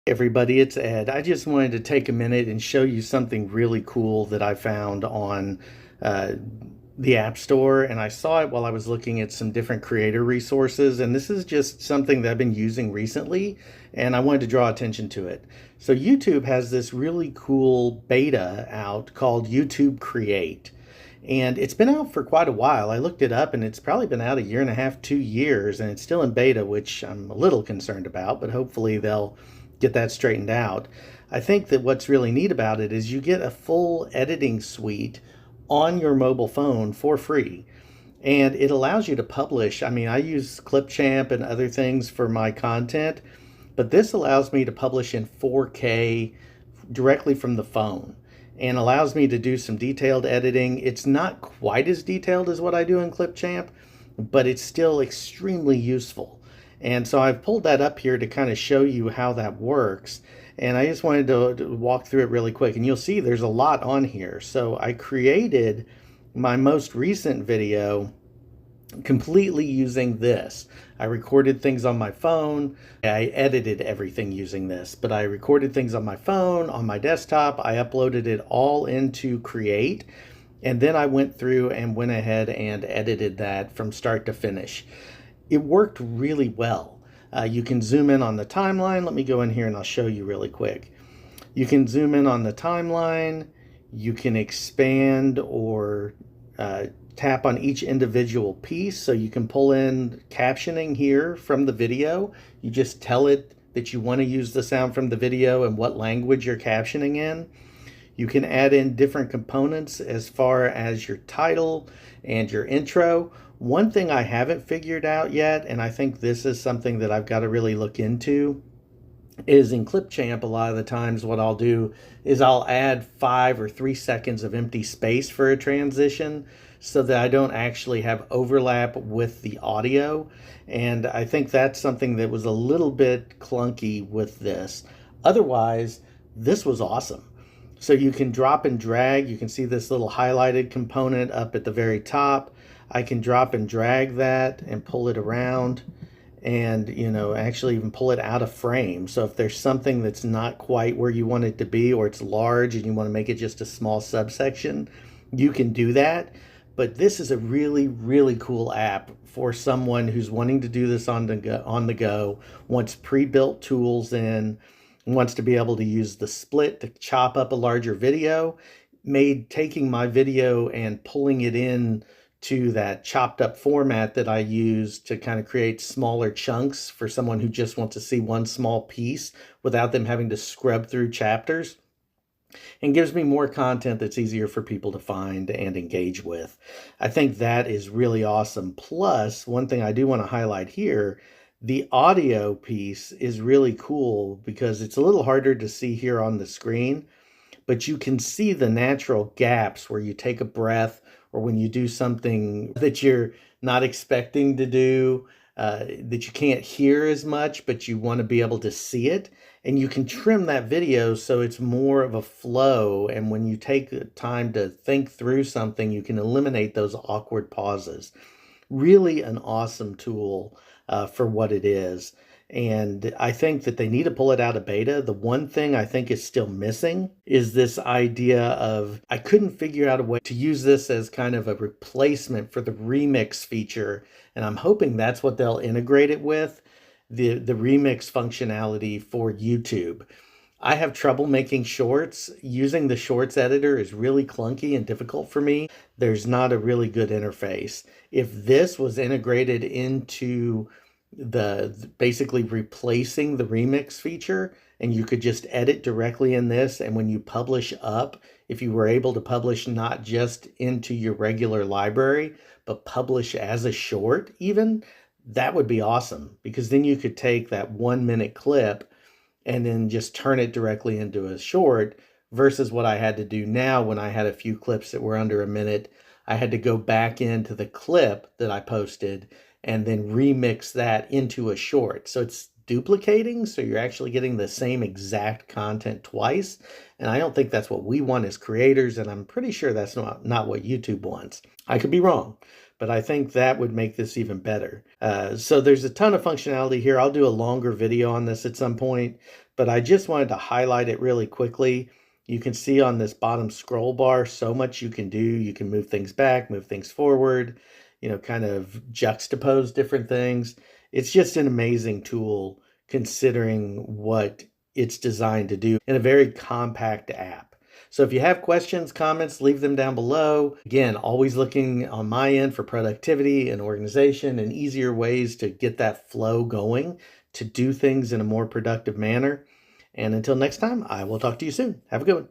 Everybody, it's Ed. I just wanted to take a minute and show you something really cool that I found on uh, the App Store. And I saw it while I was looking at some different creator resources. And this is just something that I've been using recently, and I wanted to draw attention to it. So, YouTube has this really cool beta out called YouTube Create. And it's been out for quite a while. I looked it up and it's probably been out a year and a half, 2 years, and it's still in beta, which I'm a little concerned about, but hopefully they'll get that straightened out. I think that what's really neat about it is you get a full editing suite on your mobile phone for free. And it allows you to publish. I mean, I use Clipchamp and other things for my content, but this allows me to publish in 4K directly from the phone and allows me to do some detailed editing. It's not quite as detailed as what I do in Clipchamp, but it's still extremely useful. And so I've pulled that up here to kind of show you how that works. And I just wanted to walk through it really quick. And you'll see there's a lot on here. So I created my most recent video completely using this. I recorded things on my phone. I edited everything using this, but I recorded things on my phone, on my desktop. I uploaded it all into Create. And then I went through and went ahead and edited that from start to finish. It worked really well. You can zoom in on the timeline. Let me go in here and I'll show you really quick. You can zoom in on the timeline. You can expand or tap on each individual piece. So you can pull in captioning here from the video. You just tell it that you want to use the sound from the video and what language you're captioning in. You can add in different components as far as your title and your intro. One thing I haven't figured out yet, and I think this is something that I've got to really look into, is in Clipchamp, a lot of the times what I'll do is I'll add 5 or 3 seconds of empty space for a transition so that I don't actually have overlap with the audio. And I think that's something that was a little bit clunky with this. Otherwise, this was awesome. So you can drop and drag. You can see this little highlighted component up at the very top. I can drop and drag that and pull it around and, actually even pull it out of frame. So if there's something that's not quite where you want it to be, or it's large and you want to make it just a small subsection, you can do that. But this is a really, really cool app for someone who's wanting to do this on the go, wants pre-built tools in, wants to be able to use the split to chop up a larger video, made taking my video and pulling it in to that chopped up format that I use to kind of create smaller chunks for someone who just wants to see one small piece without them having to scrub through chapters, and gives me more content that's easier for people to find and engage with. I think that is really awesome. Plus, one thing I do want to highlight here, the audio piece is really cool because it's a little harder to see here on the screen, but you can see the natural gaps where you take a breath or when you do something that you're not expecting to do, that you can't hear as much, but you want to be able to see it. And you can trim that video so it's more of a flow. And when you take the time to think through something, you can eliminate those awkward pauses. Really an awesome tool for what it is. And I think that they need to pull it out of beta. The one thing I think is still missing is this idea of, I couldn't figure out a way to use this as kind of a replacement for the remix feature. And I'm hoping that's what they'll integrate it with, the remix functionality for YouTube. I have trouble making shorts. Using the shorts editor is really clunky and difficult for me. There's not a really good interface. If this was integrated into basically replacing the remix feature, and you could just edit directly in this, and when you publish up, if you were able to publish not just into your regular library but publish as a short even, that would be awesome, because then you could take that 1-minute clip and then just turn it directly into a short, versus what I had to do now when I had a few clips that were under a minute. I had to go back into the clip that I posted and then remix that into a short. So it's duplicating, so you're actually getting the same exact content twice. And I don't think that's what we want as creators, and I'm pretty sure that's not what YouTube wants. I could be wrong, but I think that would make this even better. So there's a ton of functionality here. I'll do a longer video on this at some point, but I just wanted to highlight it really quickly. You can see on this bottom scroll bar so much you can do. You can move things back, move things forward, kind of juxtapose different things. It's just an amazing tool considering what it's designed to do in a very compact app. So if you have questions, comments, leave them down below. Again, always looking on my end for productivity and organization and easier ways to get that flow going, to do things in a more productive manner. And until next time, I will talk to you soon. Have a good one.